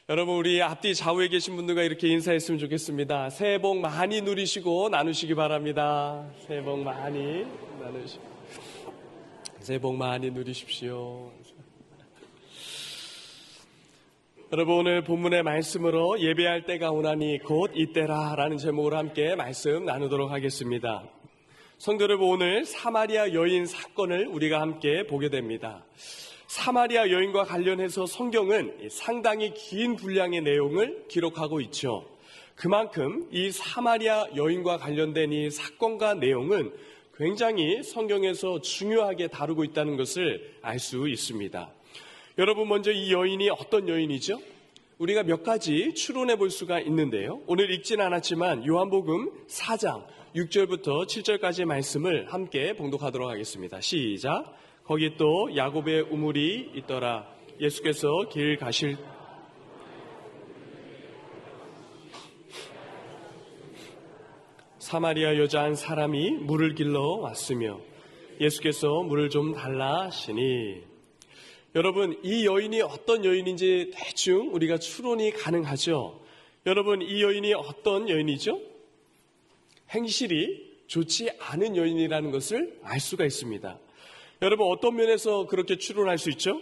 여러분, 우리 앞뒤 좌우에 계신 분들과 이렇게 인사했으면 좋겠습니다. 새해 복 많이 누리시고 나누시기 바랍니다. 새해 복 많이 나누시고 새해 복 많이 누리십시오. 여러분, 오늘 본문의 말씀으로 예배할 때가 오나니 곧 이때라 라는 제목으로 함께 말씀 나누도록 하겠습니다. 성도 여러분, 오늘 사마리아 여인 사건을 우리가 함께 보게 됩니다. 사마리아 여인과 관련해서 성경은 상당히 긴 분량의 내용을 기록하고 있죠. 그만큼 이 사마리아 여인과 관련된 이 사건과 내용은 굉장히 성경에서 중요하게 다루고 있다는 것을 알 수 있습니다. 여러분, 먼저 이 여인이 어떤 여인이죠? 우리가 몇 가지 추론해 볼 수가 있는데요. 오늘 읽진 않았지만 요한복음 4장 6절부터 7절까지의 말씀을 함께 봉독하도록 하겠습니다. 시작. 거기 또 야곱의 우물이 있더라. 예수께서 길 가실 사마리아 여자 한 사람이 물을 길러 왔으며 예수께서 물을 좀 달라 하시니. 여러분, 이 여인이 어떤 여인인지 대충 우리가 추론이 가능하죠. 여러분, 이 여인이 어떤 여인이죠? 행실이 좋지 않은 여인이라는 것을 알 수가 있습니다. 여러분, 어떤 면에서 그렇게 추론할 수 있죠?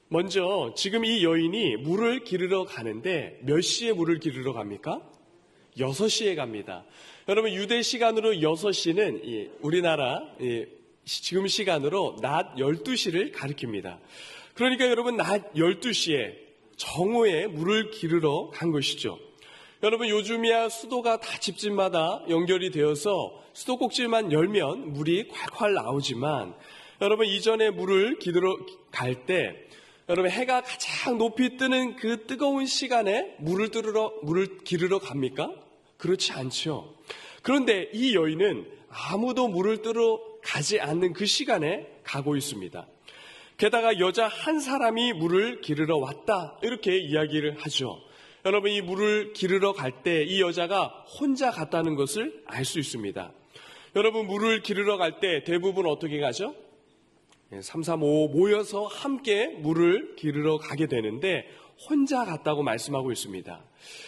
먼저 지금 이 여인이 물을 기르러 가는데 몇 시에 물을 기르러 갑니까? 6시에 갑니다. 여러분, 유대 시간으로 6시는 우리나라 지금 시간으로 낮 12시를 가리킵니다. 그러니까 여러분, 낮 12시에 정오에 물을 기르러 간 것이죠. 여러분, 요즘이야 수도가 다 집집마다 연결이 되어서 수도꼭지만 열면 물이 콸콸 나오지만, 여러분, 이전에 물을 기르러 갈 때 여러분, 해가 가장 높이 뜨는 그 뜨거운 시간에 물을 기르러 갑니까? 그렇지 않죠. 그런데 이 여인은 아무도 물을 뜨러 가지 않는 그 시간에 가고 있습니다. 게다가 여자 한 사람이 물을 기르러 왔다, 이렇게 이야기를 하죠. 여러분, 이 물을 기르러 갈 때 이 여자가 혼자 갔다는 것을 알 수 있습니다. 여러분, 물을 기르러 갈 때 대부분 어떻게 가죠? 3, 4, 5 모여서 함께 물을 기르러 가게 되는데 혼자 갔다고 말씀하고 있습니다.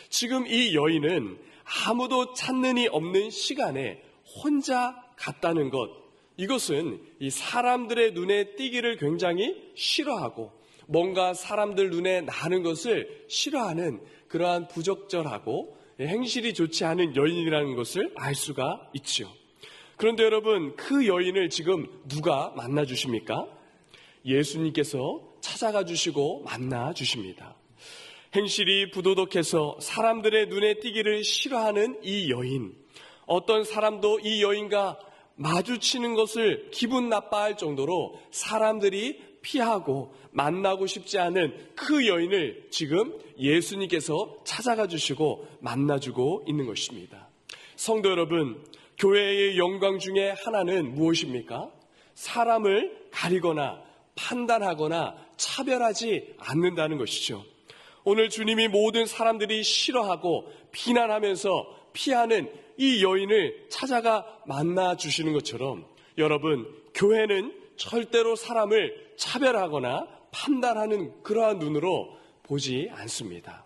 지금 이 여인은 아무도 찾는 이 없는 시간에 혼자 갔다는 것, 이것은 이 사람들의 눈에 띄기를 굉장히 싫어하고 뭔가 사람들 눈에 나는 것을 싫어하는 그러한 부적절하고 행실이 좋지 않은 여인이라는 것을 알 수가 있죠. 그런데 여러분, 그 여인을 지금 누가 만나 주십니까? 예수님께서 찾아가 주시고 만나 주십니다. 행실이 부도덕해서 사람들의 눈에 띄기를 싫어하는 이 여인, 어떤 사람도 이 여인과 마주치는 것을 기분 나빠할 정도로 사람들이 피하고 만나고 싶지 않은 그 여인을 지금 예수님께서 찾아가 주시고 만나주고 있는 것입니다. 성도 여러분, 교회의 영광 중에 하나는 무엇입니까? 사람을 가리거나 판단하거나 차별하지 않는다는 것이죠. 오늘 주님이 모든 사람들이 싫어하고 비난하면서 피하는 이 여인을 찾아가 만나 주시는 것처럼, 여러분, 교회는 절대로 사람을 차별하거나 판단하는 그러한 눈으로 보지 않습니다.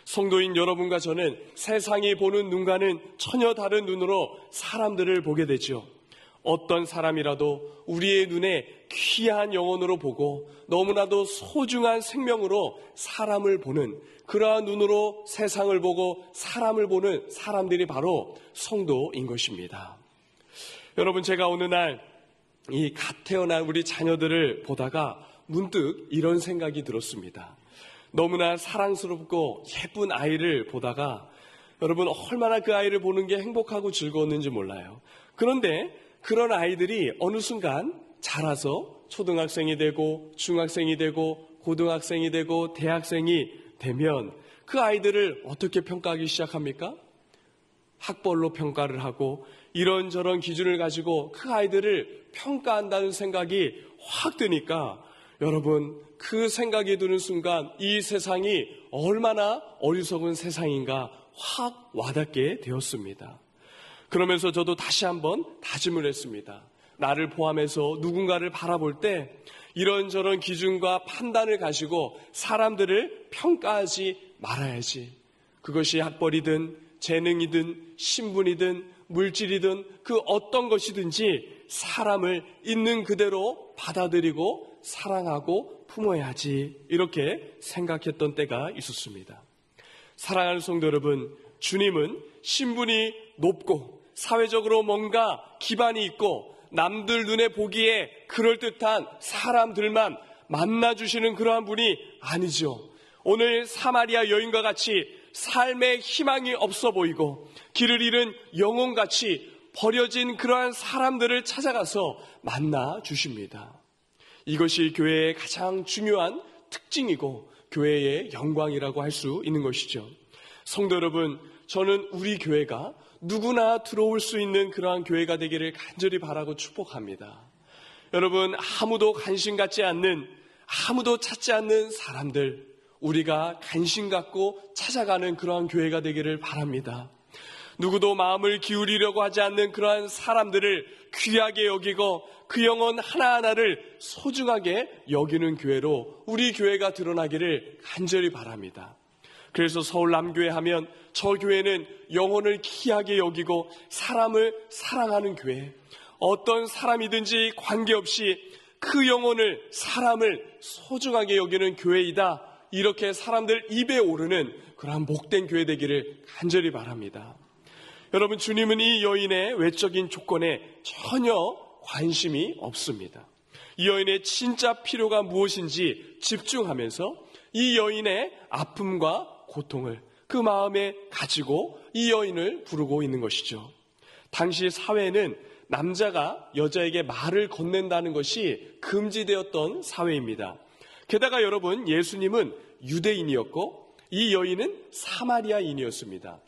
성도인 여러분과 저는 세상이 보는 눈과는 전혀 다른 눈으로 사람들을 보게 되죠. 어떤 사람이라도 우리의 눈에 귀한 영혼으로 보고 너무나도 소중한 생명으로 사람을 보는 그러한 눈으로 세상을 보고 사람을 보는 사람들이 바로 성도인 것입니다. 여러분, 제가 어느 날 이 갓 태어난 우리 자녀들을 보다가 문득 이런 생각이 들었습니다. 너무나 사랑스럽고 예쁜 아이를 보다가 여러분, 얼마나 그 아이를 보는 게 행복하고 즐거웠는지 몰라요. 그런데 그런 아이들이 어느 순간 자라서 초등학생이 되고 중학생이 되고 고등학생이 되고 대학생이 되면 그 아이들을 어떻게 평가하기 시작합니까? 학벌로 평가를 하고 이런저런 기준을 가지고 그 아이들을 평가한다는 생각이 확 드니까, 여러분, 그 생각이 드는 순간 이 세상이 얼마나 어리석은 세상인가 확 와닿게 되었습니다. 그러면서 저도 다시 한번 다짐을 했습니다. 나를 포함해서 누군가를 바라볼 때 이런저런 기준과 판단을 가지고 사람들을 평가하지 말아야지. 그것이 학벌이든 재능이든 신분이든 물질이든 그 어떤 것이든지 사람을 있는 그대로 받아들이고 사랑하고 품어야지. 이렇게 생각했던 때가 있었습니다. 사랑하는 성도 여러분, 주님은 신분이 높고 사회적으로 뭔가 기반이 있고 남들 눈에 보기에 그럴듯한 사람들만 만나주시는 그러한 분이 아니죠. 오늘 사마리아 여인과 같이 삶의 희망이 없어 보이고 길을 잃은 영혼같이 버려진 그러한 사람들을 찾아가서 만나주십니다. 이것이 교회의 가장 중요한 특징이고 교회의 영광이라고 할 수 있는 것이죠. 성도 여러분, 저는 우리 교회가 누구나 들어올 수 있는 그러한 교회가 되기를 간절히 바라고 축복합니다. 여러분, 아무도 관심 갖지 않는, 아무도 찾지 않는 사람들, 우리가 관심 갖고 찾아가는 그러한 교회가 되기를 바랍니다. 누구도 마음을 기울이려고 하지 않는 그러한 사람들을 귀하게 여기고 그 영혼 하나하나를 소중하게 여기는 교회로 우리 교회가 드러나기를 간절히 바랍니다. 그래서 서울 남교회 하면 저 교회는 영혼을 귀하게 여기고 사람을 사랑하는 교회, 어떤 사람이든지 관계없이 그 영혼을, 사람을 소중하게 여기는 교회이다. 이렇게 사람들 입에 오르는 그러한 복된 교회 되기를 간절히 바랍니다. 여러분, 주님은 이 여인의 외적인 조건에 전혀 관심이 없습니다. 이 여인의 진짜 필요가 무엇인지 집중하면서 이 여인의 아픔과 고통을 그 마음에 가지고 이 여인을 부르고 있는 것이죠. 당시 사회는 남자가 여자에게 말을 건넨다는 것이 금지되었던 사회입니다. 게다가 여러분, 예수님은 유대인이었고 이 여인은 사마리아인이었습니다.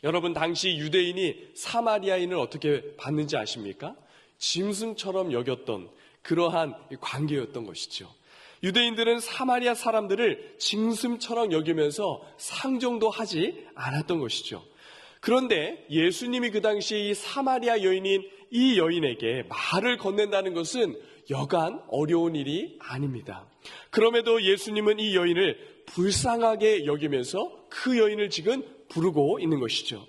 여러분, 당시 유대인이 사마리아인을 어떻게 봤는지 아십니까? 짐승처럼 여겼던 그러한 관계였던 것이죠. 유대인들은 사마리아 사람들을 짐승처럼 여기면서 상종도 하지 않았던 것이죠. 그런데 예수님이 그 당시 이 사마리아 여인인 이 여인에게 말을 건넨다는 것은 여간 어려운 일이 아닙니다. 그럼에도 예수님은 이 여인을 불쌍하게 여기면서 그 여인을 지금 부르고 있는 것이죠.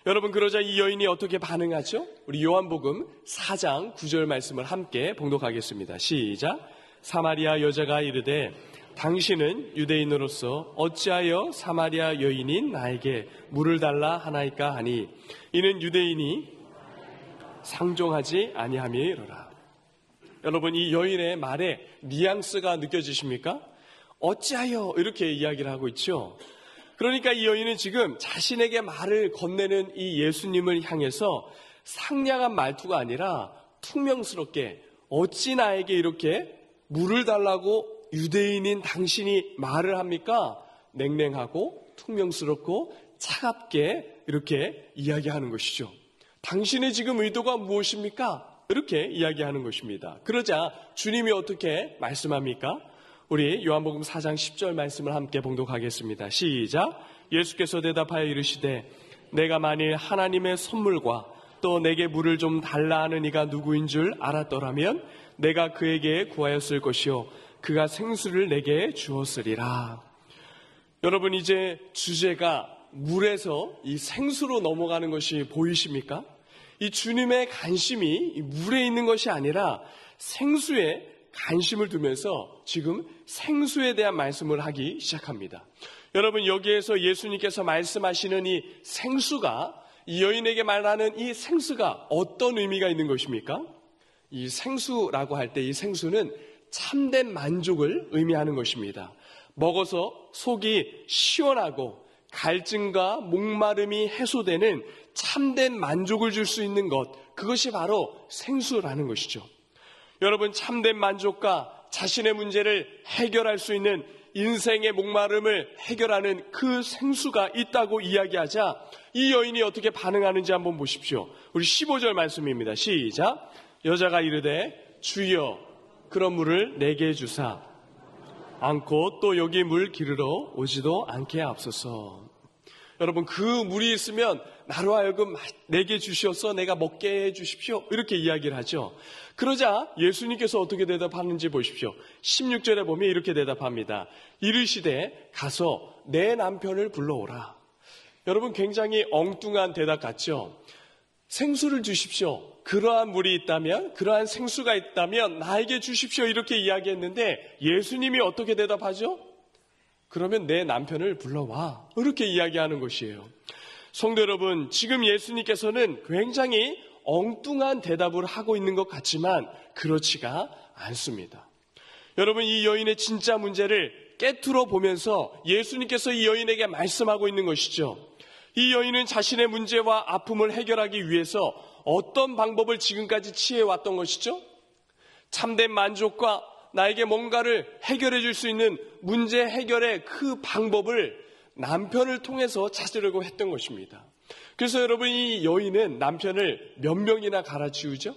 여러분, 그러자 이 여인이 어떻게 반응하죠? 우리 요한복음 4장 9절 말씀을 함께 봉독하겠습니다. 시작. 사마리아 여자가 이르되 당신은 유대인으로서 어찌하여 사마리아 여인인 나에게 물을 달라 하나이까 하니 이는 유대인이 상종하지 아니함이로라. 여러분, 이 여인의 말에 뉘앙스가 느껴지십니까? 어찌하여 이렇게 이야기를 하고 있죠. 그러니까 이 여인은 지금 자신에게 말을 건네는 이 예수님을 향해서 상냥한 말투가 아니라 퉁명스럽게 어찌 나에게 이렇게 물을 달라고 유대인인 당신이 말을 합니까? 냉랭하고 퉁명스럽고 차갑게 이렇게 이야기하는 것이죠. 당신의 지금 의도가 무엇입니까? 이렇게 이야기하는 것입니다. 그러자 주님이 어떻게 말씀합니까? 우리 요한복음 4장 10절 말씀을 함께 봉독하겠습니다. 시작. 예수께서 대답하여 이르시되 내가 만일 하나님의 선물과 또 내게 물을 좀 달라 하는 이가 누구인 줄 알았더라면 내가 그에게 구하였을 것이요 그가 생수를 내게 주었으리라. 여러분, 이제 주제가 물에서 이 생수로 넘어가는 것이 보이십니까? 이 주님의 관심이 물에 있는 것이 아니라 생수에 관심을 두면서 지금 생수에 대한 말씀을 하기 시작합니다. 여러분, 여기에서 예수님께서 말씀하시는 이 생수가, 이 여인에게 말하는 이 생수가 어떤 의미가 있는 것입니까? 이 생수라고 할 때 이 생수는 참된 만족을 의미하는 것입니다. 먹어서 속이 시원하고 갈증과 목마름이 해소되는 참된 만족을 줄 수 있는 것, 그것이 바로 생수라는 것이죠. 여러분, 참된 만족과 자신의 문제를 해결할 수 있는 인생의 목마름을 해결하는 그 생수가 있다고 이야기하자 이 여인이 어떻게 반응하는지 한번 보십시오. 우리 15절 말씀입니다. 시작. 여자가 이르되 주여 그런 물을 내게 주사 않고 또 여기 물 기르러 오지도 않게 하옵소서. 여러분 그 물이 있으면 나로 하여금 내게 주시어서 내가 먹게 해 주십시오. 이렇게 이야기를 하죠. 그러자 예수님께서 어떻게 대답하는지 보십시오. 16절에 보면 이렇게 대답합니다. 이르시되 가서 내 남편을 불러오라. 여러분 굉장히 엉뚱한 대답 같죠? 생수를 주십시오. 그러한 물이 있다면, 그러한 생수가 있다면 나에게 주십시오. 이렇게 이야기했는데 예수님이 어떻게 대답하죠? 그러면 내 남편을 불러와. 이렇게 이야기하는 것이에요. 성도 여러분, 지금 예수님께서는 굉장히 엉뚱한 대답을 하고 있는 것 같지만 그렇지가 않습니다. 여러분, 이 여인의 진짜 문제를 깨트려 보면서 예수님께서 이 여인에게 말씀하고 있는 것이죠. 이 여인은 자신의 문제와 아픔을 해결하기 위해서 어떤 방법을 지금까지 취해왔던 것이죠? 참된 만족과 나에게 뭔가를 해결해 줄 수 있는 문제 해결의 그 방법을 남편을 통해서 찾으려고 했던 것입니다. 그래서 여러분, 이 여인은 남편을 몇 명이나 갈아치우죠?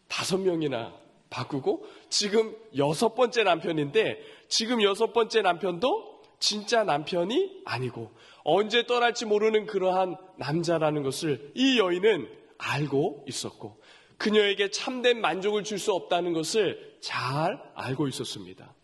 5명이나 바꾸고 지금 6번째 남편인데, 지금 6번째 남편도 진짜 남편이 아니고 언제 떠날지 모르는 그러한 남자라는 것을 이 여인은 알고 있었고, 그녀에게 참된 만족을 줄 수 없다는 것을 잘 알고 있었습니다.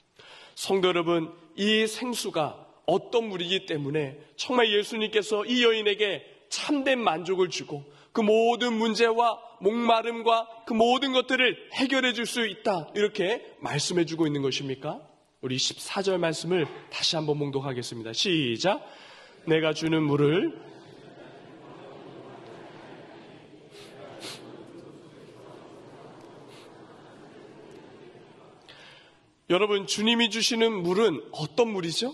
성도 여러분, 이 생수가 어떤 물이기 때문에 정말 예수님께서 이 여인에게 참된 만족을 주고 그 모든 문제와 목마름과 그 모든 것들을 해결해 줄 수 있다, 이렇게 말씀해 주고 있는 것입니까? 우리 14절 말씀을 다시 한번 봉독하겠습니다. 시작. 내가 주는 물을 여러분, 주님이 주시는 물은 어떤 물이죠?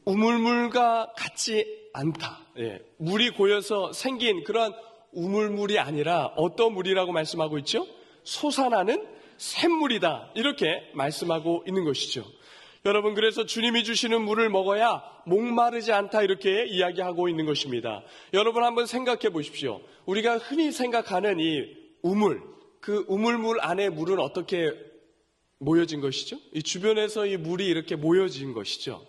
우물물과 같지 않다. 물이 고여서 생긴 그런 우물물이 아니라 어떤 물이라고 말씀하고 있죠? 솟아나는 샘물이다, 이렇게 말씀하고 있는 것이죠. 여러분, 그래서 주님이 주시는 물을 먹어야 목마르지 않다, 이렇게 이야기하고 있는 것입니다. 여러분 한번 생각해 보십시오. 우리가 흔히 생각하는 이 우물, 그 우물물 안에 물은 어떻게 모여진 것이죠? 이 주변에서 이 물이 이렇게 모여진 것이죠.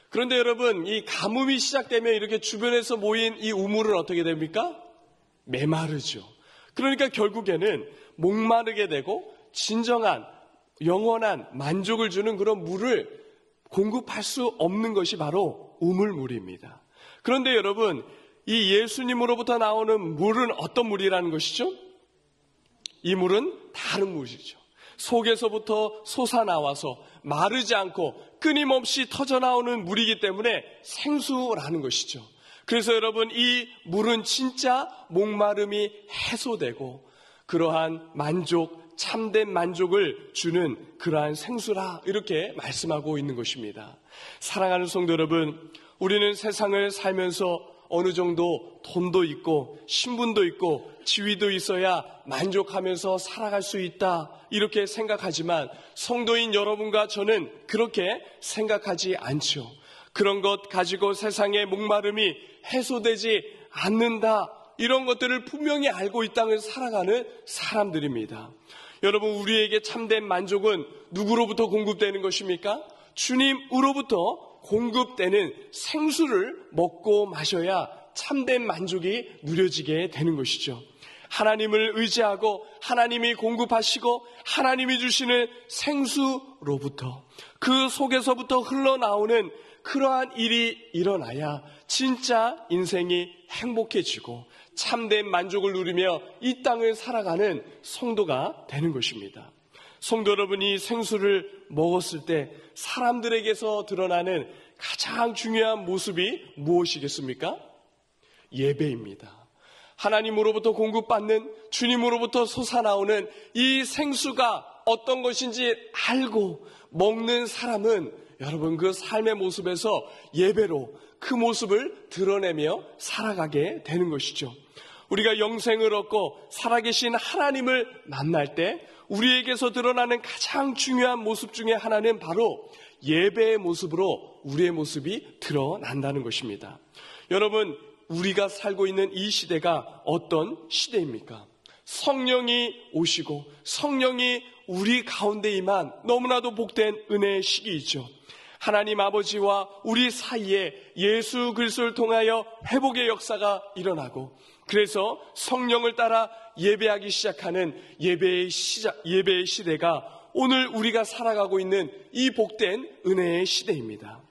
그런데 여러분, 이 가뭄이 시작되면 이렇게 주변에서 모인 이 우물은 어떻게 됩니까? 메마르죠. 그러니까 결국에는 목마르게 되고 진정한 영원한 만족을 주는 그런 물을 공급할 수 없는 것이 바로 우물물입니다. 그런데 여러분, 이 예수님으로부터 나오는 물은 어떤 물이라는 것이죠? 이 물은 다른 물이죠. 속에서부터 솟아나와서 마르지 않고 끊임없이 터져나오는 물이기 때문에 생수라는 것이죠. 그래서 여러분, 이 물은 진짜 목마름이 해소되고 그러한 만족, 참된 만족을 주는 그러한 생수라, 이렇게 말씀하고 있는 것입니다. 사랑하는 성도 여러분, 우리는 세상을 살면서 어느 정도 돈도 있고 신분도 있고 지위도 있어야 만족하면서 살아갈 수 있다, 이렇게 생각하지만 성도인 여러분과 저는 그렇게 생각하지 않죠. 그런 것 가지고 세상의 목마름이 해소되지 않는다, 이런 것들을 분명히 알고 이 땅을 살아가는 사람들입니다. 여러분, 우리에게 참된 만족은 누구로부터 공급되는 것입니까? 주님으로부터 공급되는 생수를 먹고 마셔야 참된 만족이 누려지게 되는 것이죠. 하나님을 의지하고 하나님이 공급하시고 하나님이 주시는 생수로부터, 그 속에서부터 흘러나오는 그러한 일이 일어나야 진짜 인생이 행복해지고 참된 만족을 누리며 이 땅을 살아가는 성도가 되는 것입니다. 성도 여러분이 생수를 먹었을 때 사람들에게서 드러나는 가장 중요한 모습이 무엇이겠습니까? 예배입니다. 하나님으로부터 공급받는, 주님으로부터 솟아나오는 이 생수가 어떤 것인지 알고 먹는 사람은 여러분, 그 삶의 모습에서 예배로 그 모습을 드러내며 살아가게 되는 것이죠. 우리가 영생을 얻고 살아계신 하나님을 만날 때 우리에게서 드러나는 가장 중요한 모습 중에 하나는 바로 예배의 모습으로 우리의 모습이 드러난다는 것입니다. 여러분, 우리가 살고 있는 이 시대가 어떤 시대입니까? 성령이 오시고 성령이 우리 가운데 임한 너무나도 복된 은혜의 시기이죠. 하나님 아버지와 우리 사이에 예수 그리스도를 통하여 회복의 역사가 일어나고, 그래서 성령을 따라 예배하기 시작하는 예배의 시대가 오늘 우리가 살아가고 있는 이 복된 은혜의 시대입니다.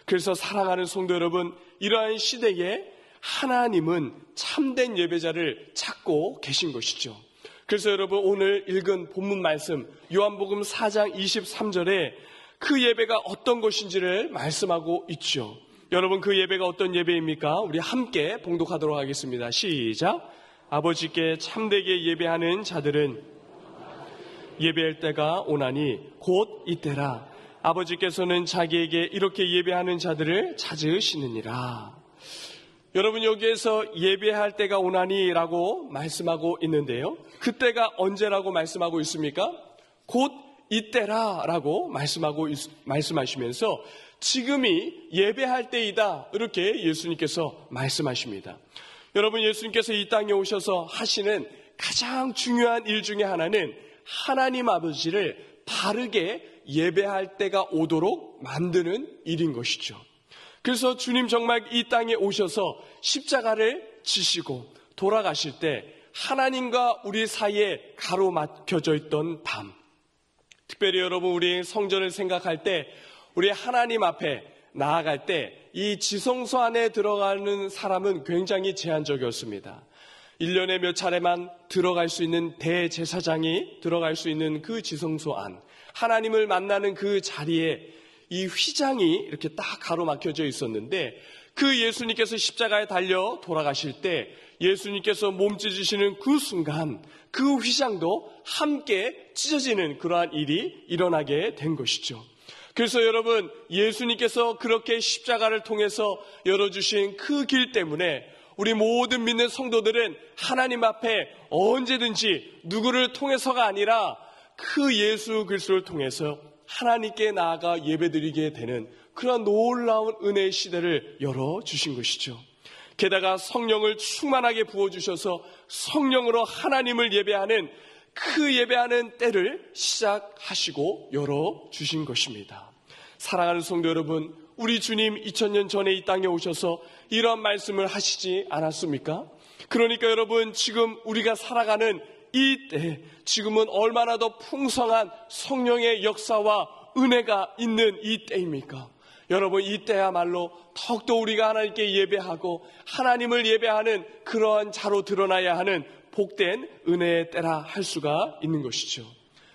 그래서 사랑하는 성도 여러분, 이러한 시대에 하나님은 참된 예배자를 찾고 계신 것이죠. 그래서 여러분, 오늘 읽은 본문 말씀 요한복음 4장 23절에 그 예배가 어떤 것인지를 말씀하고 있죠. 여러분, 그 예배가 어떤 예배입니까? 우리 함께 봉독하도록 하겠습니다. 시작. 아버지께 참되게 예배하는 자들은 예배할 때가 오나니 곧 이때라. 아버지께서는 자기에게 이렇게 예배하는 자들을 찾으시느니라. 여러분, 여기에서 예배할 때가 오나니라고 말씀하고 있는데요, 그때가 언제라고 말씀하고 있습니까? 곧 이때라라고 말씀하시면서 지금이 예배할 때이다, 이렇게 예수님께서 말씀하십니다. 여러분, 예수님께서 이 땅에 오셔서 하시는 가장 중요한 일 중에 하나는 하나님 아버지를 바르게 예배할 때가 오도록 만드는 일인 것이죠. 그래서 주님 정말 이 땅에 오셔서 십자가를 지시고 돌아가실 때 하나님과 우리 사이에 가로막혀져 있던 밤, 특별히 여러분, 우리 성전을 생각할 때, 우리 하나님 앞에 나아갈 때 이 지성소 안에 들어가는 사람은 굉장히 제한적이었습니다. 1년에 몇 차례만 들어갈 수 있는 대제사장이 들어갈 수 있는 그 지성소 안, 하나님을 만나는 그 자리에 이 휘장이 이렇게 딱 가로막혀져 있었는데, 그 예수님께서 십자가에 달려 돌아가실 때 예수님께서 몸 찢으시는 그 순간 그 휘장도 함께 찢어지는 그러한 일이 일어나게 된 것이죠. 그래서 여러분, 예수님께서 그렇게 십자가를 통해서 열어주신 그 길 때문에 우리 모든 믿는 성도들은 하나님 앞에 언제든지 누구를 통해서가 아니라 그 예수 그리스도를 통해서 하나님께 나아가 예배드리게 되는 그런 놀라운 은혜의 시대를 열어주신 것이죠. 게다가 성령을 충만하게 부어주셔서 성령으로 하나님을 예배하는 그 예배하는 때를 시작하시고 열어주신 것입니다. 사랑하는 성도 여러분, 우리 주님 2000년 전에 이 땅에 오셔서 이런 말씀을 하시지 않았습니까? 그러니까 여러분, 지금 우리가 살아가는 이 때, 지금은 얼마나 더 풍성한 성령의 역사와 은혜가 있는 이 때입니까? 여러분, 이 때야말로 더욱더 우리가 하나님께 예배하고 하나님을 예배하는 그러한 자로 드러나야 하는 복된 은혜의 때라 할 수가 있는 것이죠.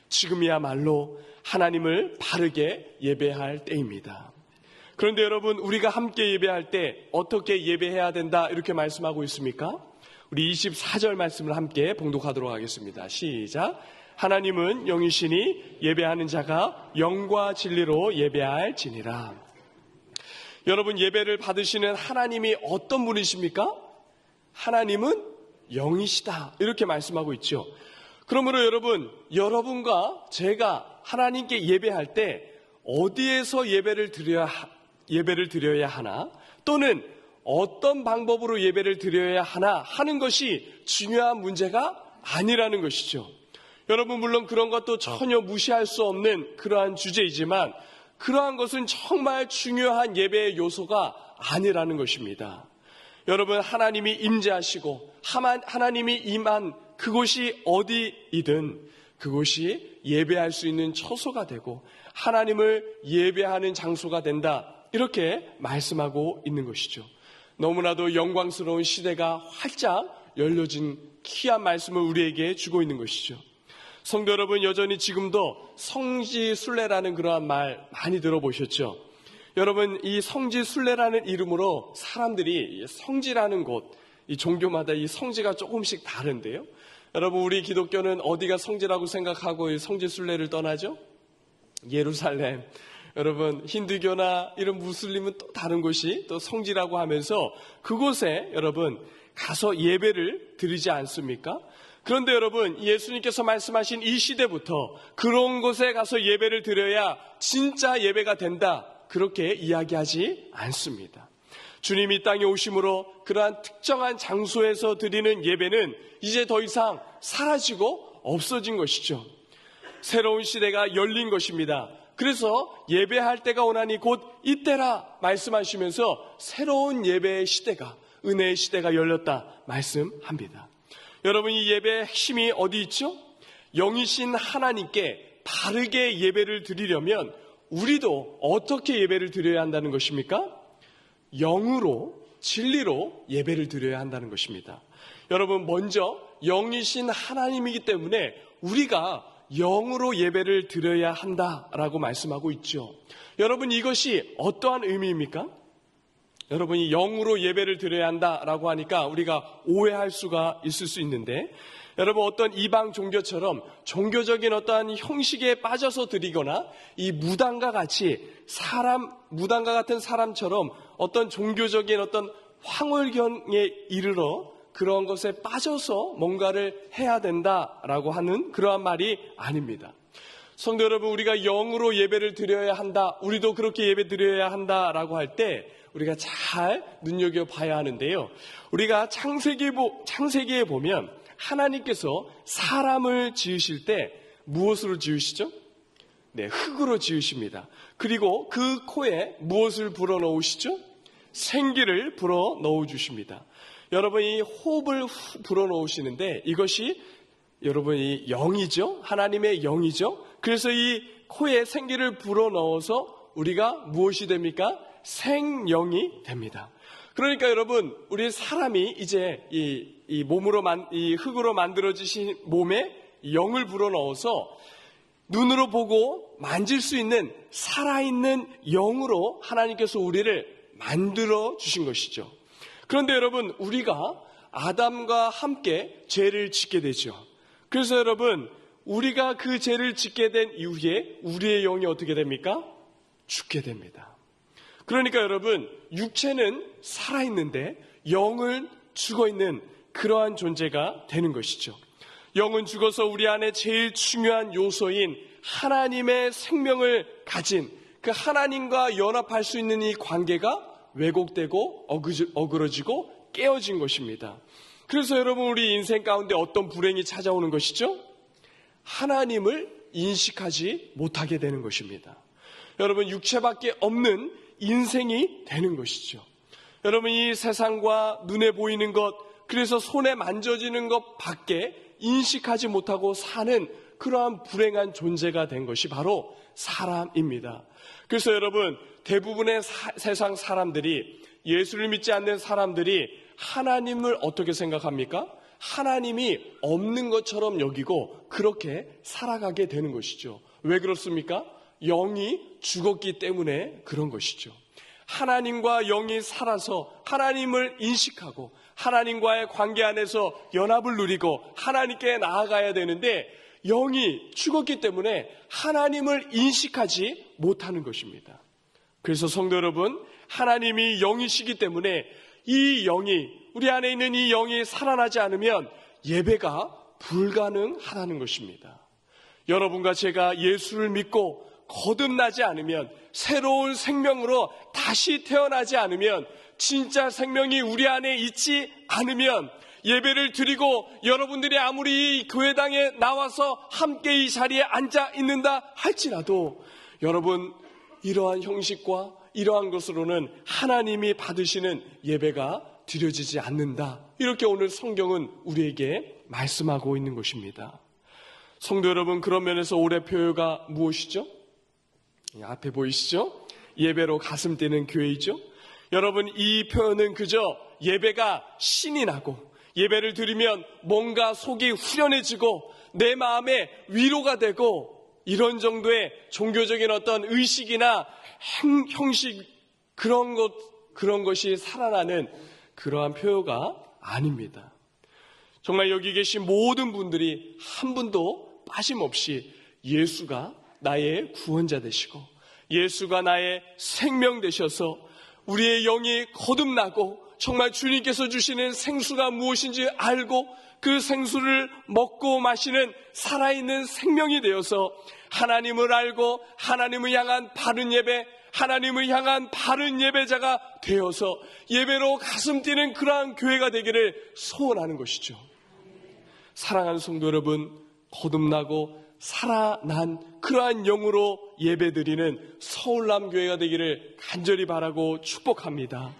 지금이야말로 하나님을 바르게 예배할 때입니다. 그런데 여러분, 우리가 함께 예배할 때 어떻게 예배해야 된다, 이렇게 말씀하고 있습니까? 우리 24절 말씀을 함께 봉독하도록 하겠습니다. 시작. 하나님은 영이시니 예배하는 자가 영과 진리로 예배할지니라. 여러분, 예배를 받으시는 하나님이 어떤 분이십니까? 하나님은 영이시다, 이렇게 말씀하고 있죠. 그러므로 여러분, 여러분과 제가 하나님께 예배할 때 어디에서 예배를 드려야 하나, 또는 어떤 방법으로 예배를 드려야 하나 하는 것이 중요한 문제가 아니라는 것이죠. 여러분, 물론 그런 것도 전혀 무시할 수 없는 그러한 주제이지만 그러한 것은 정말 중요한 예배의 요소가 아니라는 것입니다. 여러분, 하나님이 임재하시고 하나님이 임한 그곳이 어디이든 그곳이 예배할 수 있는 처소가 되고 하나님을 예배하는 장소가 된다, 이렇게 말씀하고 있는 것이죠. 너무나도 영광스러운 시대가 활짝 열려진 귀한 말씀을 우리에게 주고 있는 것이죠. 성도 여러분, 여전히 지금도 성지순례라는 그러한 말 많이 들어보셨죠? 여러분, 이 성지순례라는 이름으로 사람들이 성지라는 곳, 이 종교마다 이 성지가 조금씩 다른데요. 여러분, 우리 기독교는 어디가 성지라고 생각하고 이 성지순례를 떠나죠? 예루살렘. 여러분, 힌두교나 이런 무슬림은 또 다른 곳이 또 성지라고 하면서 그곳에 여러분 가서 예배를 드리지 않습니까? 그런데 여러분, 예수님께서 말씀하신 이 시대부터 그런 곳에 가서 예배를 드려야 진짜 예배가 된다, 그렇게 이야기하지 않습니다. 주님이 이 땅에 오심으로 그러한 특정한 장소에서 드리는 예배는 이제 더 이상 사라지고 없어진 것이죠. 새로운 시대가 열린 것입니다. 그래서 예배할 때가 오나니 곧 이때라 말씀하시면서 새로운 예배의 시대가, 은혜의 시대가 열렸다 말씀합니다. 여러분, 이 예배의 핵심이 어디 있죠? 영이신 하나님께 바르게 예배를 드리려면 우리도 어떻게 예배를 드려야 한다는 것입니까? 영으로, 진리로 예배를 드려야 한다는 것입니다. 여러분, 먼저 영이신 하나님이기 때문에 우리가 영으로 예배를 드려야 한다라고 말씀하고 있죠. 여러분, 이것이 어떠한 의미입니까? 여러분이 영으로 예배를 드려야 한다라고 하니까 우리가 오해할 수가 있을 수 있는데, 여러분, 어떤 이방 종교처럼 종교적인 어떠한 형식에 빠져서 드리거나 이 무당과 같은 사람처럼 어떤 종교적인 어떤 황홀경에 이르러 그런 것에 빠져서 뭔가를 해야 된다라고 하는 그러한 말이 아닙니다. 성도 여러분, 우리가 영으로 예배를 드려야 한다, 우리도 그렇게 예배 드려야 한다라고 할 때 우리가 잘 눈여겨봐야 하는데요. 우리가 창세기에 보면 하나님께서 사람을 지으실 때 무엇으로 지으시죠? 네, 흙으로 지으십니다. 그리고 그 코에 무엇을 불어넣으시죠? 생기를 불어넣어 주십니다. 여러분이 호흡을 불어넣으시는데 이것이 여러분이 영이죠? 하나님의 영이죠? 그래서 이 코에 생기를 불어넣어서 우리가 무엇이 됩니까? 생영이 됩니다. 그러니까 여러분, 우리 사람이 이제 이 몸으로 이 흙으로 만들어지신 몸에 영을 불어넣어서 눈으로 보고 만질 수 있는 살아있는 영으로 하나님께서 우리를 만들어 주신 것이죠. 그런데 여러분, 우리가 아담과 함께 죄를 짓게 되죠. 그래서 여러분, 우리가 그 죄를 짓게 된 이후에 우리의 영이 어떻게 됩니까? 죽게 됩니다. 그러니까 여러분, 육체는 살아있는데 영은 죽어있는 그러한 존재가 되는 것이죠. 영은 죽어서 우리 안에 제일 중요한 요소인 하나님의 생명을 가진 그 하나님과 연합할 수 있는 이 관계가 왜곡되고 어그러지고 깨어진 것입니다. 그래서 여러분, 우리 인생 가운데 어떤 불행이 찾아오는 것이죠? 하나님을 인식하지 못하게 되는 것입니다. 여러분, 육체밖에 없는 인생이 되는 것이죠. 여러분, 이 세상과 눈에 보이는 것, 그래서 손에 만져지는 것 밖에 인식하지 못하고 사는 그러한 불행한 존재가 된 것이 바로 사람입니다. 그래서 여러분, 대부분의 세상 사람들이, 예수를 믿지 않는 사람들이 하나님을 어떻게 생각합니까? 하나님이 없는 것처럼 여기고 그렇게 살아가게 되는 것이죠. 왜 그렇습니까? 영이 죽었기 때문에 그런 것이죠. 하나님과 영이 살아서 하나님을 인식하고 하나님과의 관계 안에서 연합을 누리고 하나님께 나아가야 되는데 영이 죽었기 때문에 하나님을 인식하지 못하는 것입니다. 그래서 성도 여러분, 하나님이 영이시기 때문에 이 영이, 우리 안에 있는 이 영이 살아나지 않으면 예배가 불가능하다는 것입니다. 여러분과 제가 예수를 믿고 거듭나지 않으면, 새로운 생명으로 다시 태어나지 않으면, 진짜 생명이 우리 안에 있지 않으면 예배를 드리고 여러분들이 아무리 교회당에 나와서 함께 이 자리에 앉아 있는다 할지라도 여러분, 이러한 형식과 이러한 것으로는 하나님이 받으시는 예배가 드려지지 않는다. 이렇게 오늘 성경은 우리에게 말씀하고 있는 것입니다. 성도 여러분, 그런 면에서 올해 표어가 무엇이죠? 앞에 보이시죠? 예배로 가슴 뛰는 교회이죠? 여러분, 이 표현은 그저 예배가 신이 나고 예배를 드리면 뭔가 속이 후련해지고 내 마음에 위로가 되고 이런 정도의 종교적인 어떤 의식이나 형식, 그런 것이 살아나는 그러한 표현가 아닙니다. 정말 여기 계신 모든 분들이 한 분도 빠짐없이 예수가 나의 구원자 되시고 예수가 나의 생명 되셔서 우리의 영이 거듭나고 정말 주님께서 주시는 생수가 무엇인지 알고 그 생수를 먹고 마시는 살아있는 생명이 되어서 하나님을 알고 하나님을 향한 바른 예배, 하나님을 향한 바른 예배자가 되어서 예배로 가슴 뛰는 그러한 교회가 되기를 소원하는 것이죠. 사랑하는 성도 여러분, 거듭나고 살아난 그러한 영으로 예배드리는 서울남교회가 되기를 간절히 바라고 축복합니다.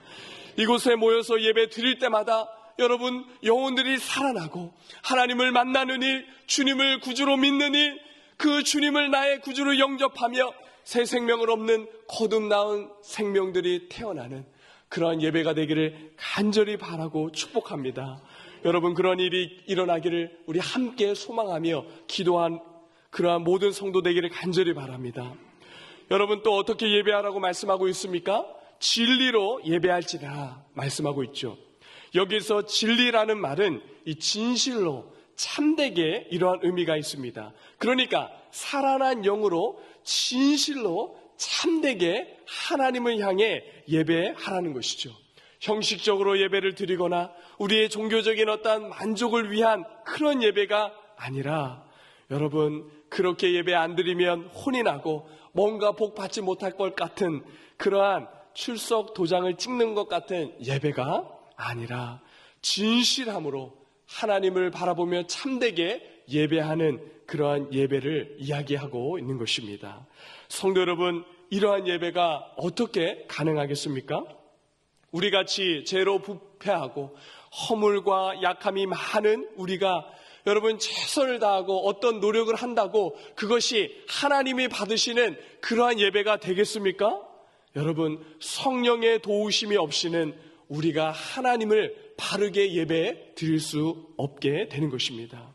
이곳에 모여서 예배 드릴 때마다 여러분 영혼들이 살아나고 하나님을 만나는 일, 주님을 구주로 믿는 일, 그 주님을 나의 구주로 영접하며 새 생명을 얻는 거듭나은 생명들이 태어나는 그러한 예배가 되기를 간절히 바라고 축복합니다. 여러분 그런 일이 일어나기를 우리 함께 소망하며 기도한 그러한 모든 성도 되기를 간절히 바랍니다. 여러분 또 어떻게 예배하라고 말씀하고 있습니까? 진리로 예배할지라 말씀하고 있죠. 여기서 진리라는 말은 이 진실로 참되게 이러한 의미가 있습니다. 그러니까 살아난 영으로 진실로 참되게 하나님을 향해 예배하라는 것이죠. 형식적으로 예배를 드리거나 우리의 종교적인 어떤 만족을 위한 그런 예배가 아니라 여러분 그렇게 예배 안 드리면 혼이 나고 뭔가 복 받지 못할 것 같은 그러한 출석 도장을 찍는 것 같은 예배가 아니라 진실함으로 하나님을 바라보며 참되게 예배하는 그러한 예배를 이야기하고 있는 것입니다. 성도 여러분, 이러한 예배가 어떻게 가능하겠습니까? 우리같이 죄로 부패하고 허물과 약함이 많은 우리가 여러분 최선을 다하고 어떤 노력을 한다고 그것이 하나님이 받으시는 그러한 예배가 되겠습니까? 여러분 성령의 도우심이 없이는 우리가 하나님을 바르게 예배 드릴 수 없게 되는 것입니다.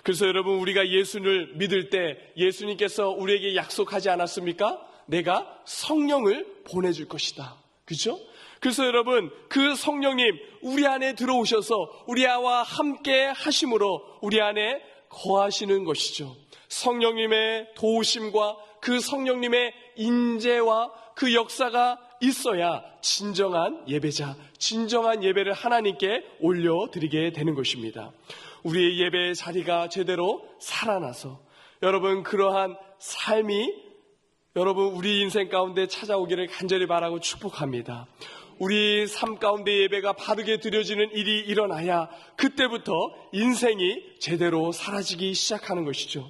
그래서 여러분 우리가 예수를 믿을 때 예수님께서 우리에게 약속하지 않았습니까? 내가 성령을 보내줄 것이다. 그렇죠? 그래서 여러분 그 성령님 우리 안에 들어오셔서 우리와 함께 하심으로 우리 안에 거하시는 것이죠. 성령님의 도우심과 그 성령님의 인재와 그 역사가 있어야 진정한 예배자, 진정한 예배를 하나님께 올려드리게 되는 것입니다. 우리의 예배의 자리가 제대로 살아나서 여러분 그러한 삶이 여러분 우리 인생 가운데 찾아오기를 간절히 바라고 축복합니다. 우리 삶 가운데 예배가 바르게 드려지는 일이 일어나야 그때부터 인생이 제대로 사라지기 시작하는 것이죠.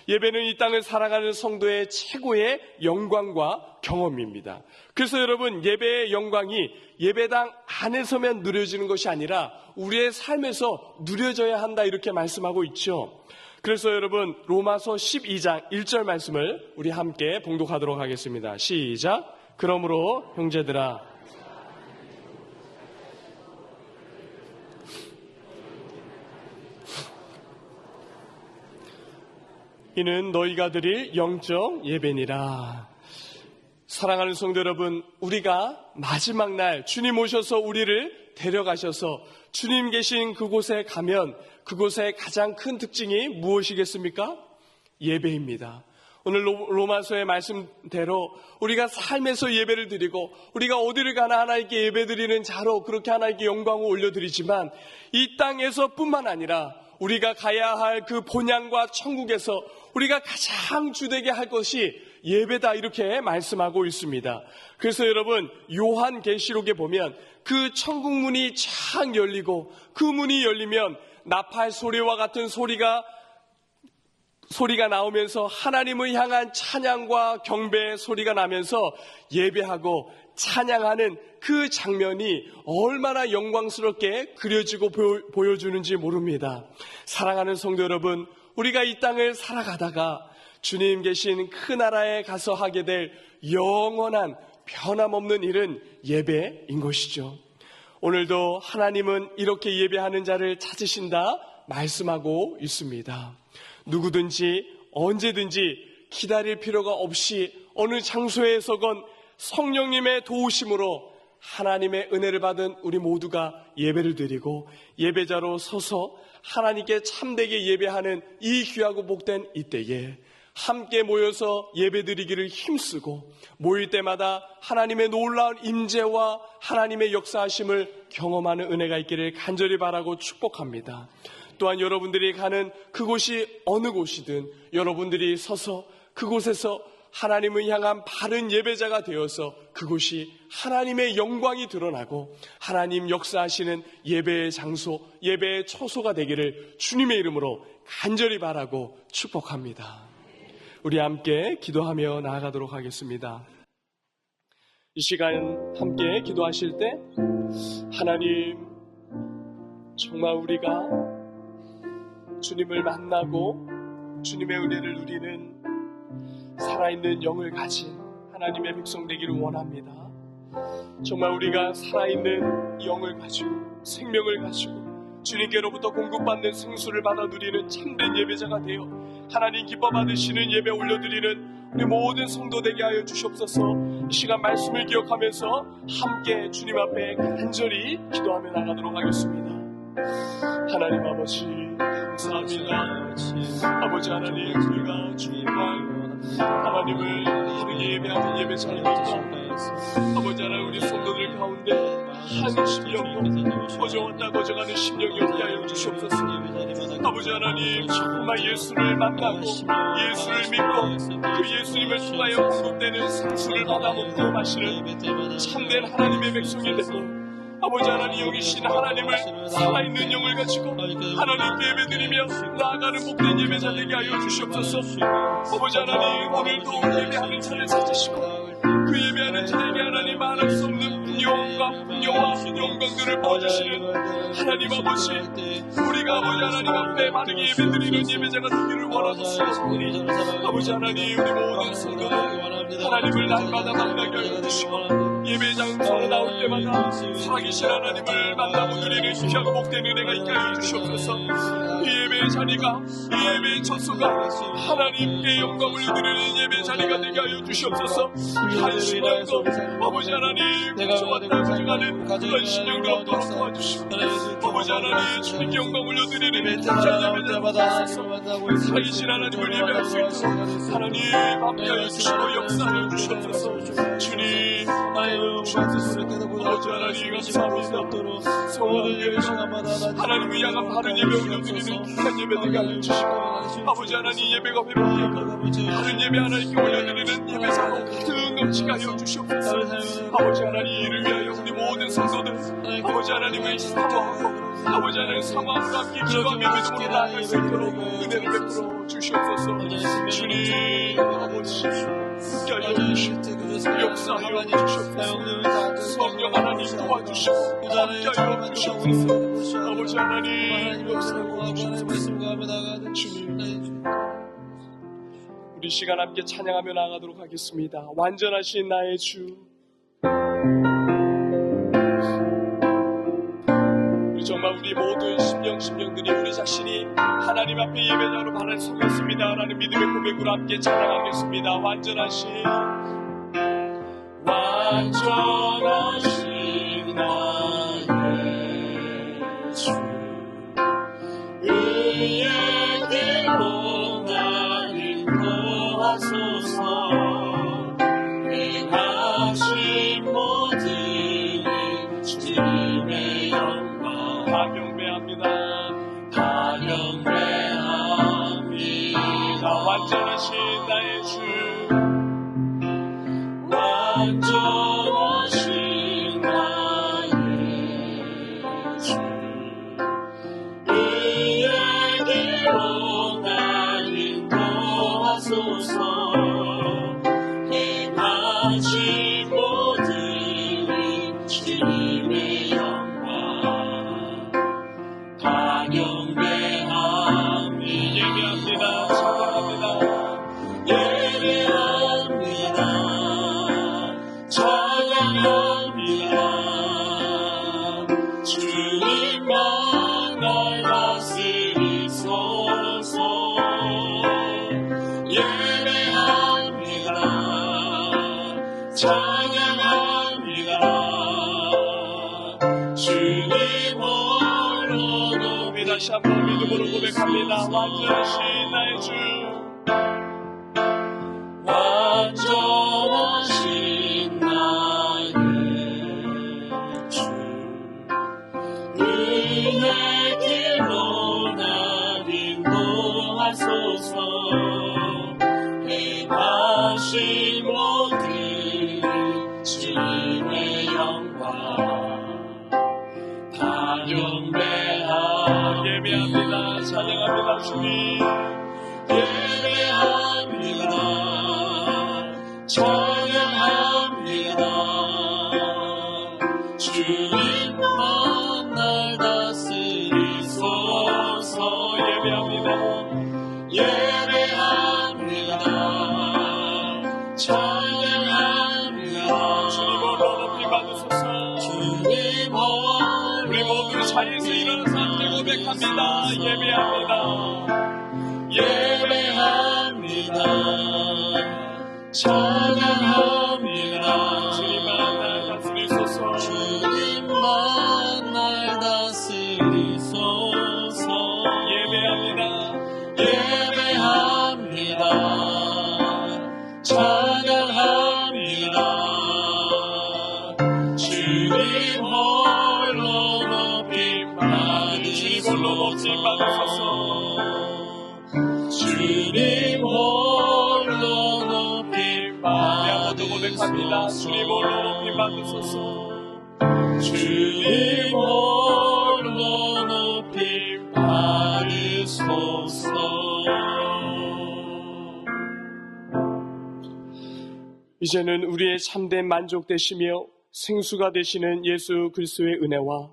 예배는 이 땅을 살아가는 성도의 최고의 영광과 경험입니다. 그래서 여러분 예배의 영광이 예배당 안에서만 누려지는 것이 아니라 우리의 삶에서 누려져야 한다 이렇게 말씀하고 있죠. 그래서 여러분 로마서 12장 1절 말씀을 우리 함께 봉독하도록 하겠습니다. 시작. 그러므로 형제들아 이는 너희가 드릴 영적 예배니라. 사랑하는 성도 여러분, 우리가 마지막 날 주님 오셔서 우리를 데려가셔서 주님 계신 그곳에 가면 그곳의 가장 큰 특징이 무엇이겠습니까? 예배입니다. 오늘 로마서의 말씀대로 우리가 삶에서 예배를 드리고 우리가 어디를 가나 하나님께 예배드리는 자로 그렇게 하나님께 영광을 올려드리지만 이 땅에서 뿐만 아니라 우리가 가야 할 그 본향과 천국에서 우리가 가장 주되게 할 것이 예배다 이렇게 말씀하고 있습니다. 그래서 여러분 요한계시록에 보면 그 천국 문이 쫙 열리고 그 문이 열리면 나팔 소리와 같은 소리가 나오면서 하나님을 향한 찬양과 경배의 소리가 나면서 예배하고 찬양하는 그 장면이 얼마나 영광스럽게 그려지고 보여주는지 모릅니다. 사랑하는 성도 여러분, 우리가 이 땅을 살아가다가 주님 계신 그 나라에 가서 하게 될 영원한 변함없는 일은 예배인 것이죠. 오늘도 하나님은 이렇게 예배하는 자를 찾으신다 말씀하고 있습니다. 누구든지 언제든지 기다릴 필요가 없이 어느 장소에서건 성령님의 도우심으로 하나님의 은혜를 받은 우리 모두가 예배를 드리고 예배자로 서서 하나님께 참되게 예배하는 이 귀하고 복된 이때에 함께 모여서 예배드리기를 힘쓰고 모일 때마다 하나님의 놀라운 임재와 하나님의 역사하심을 경험하는 은혜가 있기를 간절히 바라고 축복합니다. 또한 여러분들이 가는 그곳이 어느 곳이든 여러분들이 서서 그곳에서 하나님을 향한 바른 예배자가 되어서 그곳이 하나님의 영광이 드러나고 하나님 역사하시는 예배의 장소, 예배의 처소가 되기를 주님의 이름으로 간절히 바라고 축복합니다. 우리 함께 기도하며 나아가도록 하겠습니다. 이 시간 함께 기도하실 때 하나님, 정말 우리가 주님을 만나고 주님의 은혜를 누리는 살아있는 영을 가진 하나님의 백성 되기를 원합니다. 정말 우리가 살아있는 영을 가지고 생명을 가지고 주님께로부터 공급받는 생수를 받아 누리는 참된 예배자가 되어 하나님 기뻐 받으시는 예배 올려드리는 우리 모든 성도 되게 하여 주시옵소서. 이 시간 말씀을 기억하면서 함께 주님 앞에 간절히 기도하며 나가도록 하겠습니다. 하나님 아버지 감사합니다. 아버지 하나님, 우리가 정말 하나님을 다르게 예배하는 예배자입니다. 아버지 하나님, 우리 성도들 가운데 한 심령이 거저왔다 거저가는 심령이 없게 하여 주시옵소서. 아버지 하나님, 정말 예수를 만나고 예수를 믿고 그 예수님을 통하여 공급되는 생수를 받아 먹고 마시는 참된 하나님의 백성이 되고, 아버지 하나님, 여기신 하나님을 살아있는 영을 가지고 하나님께 예배드리며 나아가는 복된 예배자 되게 하여 주시옵소서. 아버지 하나님, 오늘도 예배하는 자를 찾으시고 그 예배하는 자에게 하나님 말할 수 없는 분명과 영광들을 보여주시는 하나님 아버지, 우리가 아버지 하나님 앞에 바르게 예배드리는 예배자가 되기를 원하셨사오니 아버지 하나님, 우리 모든 성도들 하나님을 날마다 만나게 하여 주시고 예배 장소로 나올 때마다 살아계신 하나님을 만나고 누리는 귀하고 복된 은혜가 있게 하여 주시옵소서. 이 예배의 자리가, 이 예배의 처소가 하나님께 영광을 누리는 예배 자리가 되게 하여 주시옵소서. 한 심령도 아버지 하나님 좋았다 가져가는 그런 심령들 없도록 도와주시고, 아버지 하나님 주님께 영광 올려드리는 예배자가 되소서. 살아계신 하나님을 예배할 수 있도록 하나님 함께하여 주시고 역사하여 주시옵소서. 주님 주옵소서. 아버지 하나님 감사합니다. 성원을 예배하시고 하나님을 향한 바른 예배 올려드리는 귀한 예배 되게 하여 주시고, 아버지 하나님 예배가 회복되고 바른 예배 하나님께 올려드리는 예배자로 가득 넘치게 하여 주시옵소서. 아버지 하나님, 이를 위하여 우리 모든 성도들 아버지 하나님의 기도하고 아버지 하나님 상황으로 함께 기도하며 믿음으로 나아갈 수 있도록 은혜를 베풀어 주시옵소서. 주님 아버지 함께하여 주시옵소서. 역사하여 주시옵소서. 성령 하나님 도와주시고 함께하여 주시옵소서. 아버지 하나님 역사하여 주시옵소서. 주님, 우리 시간 함께 찬양하며 나아가도록 하겠습니다. 완전하신 나의 주, 정말 우리 모든 심령들이 우리 자신이 하나님 앞에 예배자로 발을 서겠습니다 라는 믿음의 고백으로 함께 찬양하겠습니다. 완전하신 나의 주, 의의 길로 날 인도하소서. 행하신 모든 주님의 영광 다 경배합니다. 완전하신 나의 주, 완전하신 나의 주, 의의 길로 날 인도하소서. 행하신 모든 주님의 영광 다 경배합니다. 예배합니다. 찬양합니다. 주님만 날 다스리소서. 예배합니다. 찬양합니다. 주님으로 높이 다시 한번 믿음으로 고백합니다. 완전하신 나의 주, 완전하신 나의 주, 의의 길로 날 인도하소서. 행하신 모든 주님의 영광 다 경배합니다. 예배합니다. 찬양합니다. 주님 예배합니다. 찬양합니다. 주님만 날 다스리소서. 예배합니다. 찬양합니다. 주님으로 높이 받으소서. 우리 모두 자리에서 일어나서 함께 고백합니다. 예배합니다. 찬양합니다. 주님만 날 다스리소서. 주님만 날 다스리소서. 예배합니다. 찬양합니다. 주님 홀로 높임 받으소서. 주님 홀로 높임 고백합니다. 주님 홀로 높임 받으소서. 주님 홀로 높임 받으소서. 이제는 우리의 참된 만족되시며 생수가 되시는 예수 그리스도의 은혜와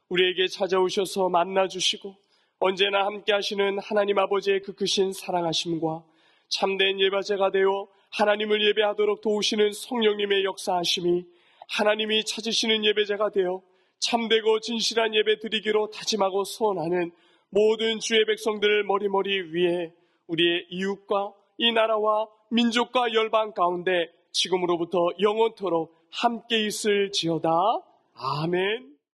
우리에게 찾아오셔서 만나주시고 언제나 함께 하시는 하나님 아버지의 그 크신 사랑하심과 참된 예배자가 되어 하나님을 예배하도록 도우시는 성령님의 역사하심이 하나님이 찾으시는 예배자가 되어 참되고 진실한 예배 드리기로 다짐하고 소원하는 모든 주의 백성들 머리머리 위에 우리의 이웃과 이 나라와 민족과 열방 가운데 지금으로부터 영원토록 함께 있을지어다. 아멘.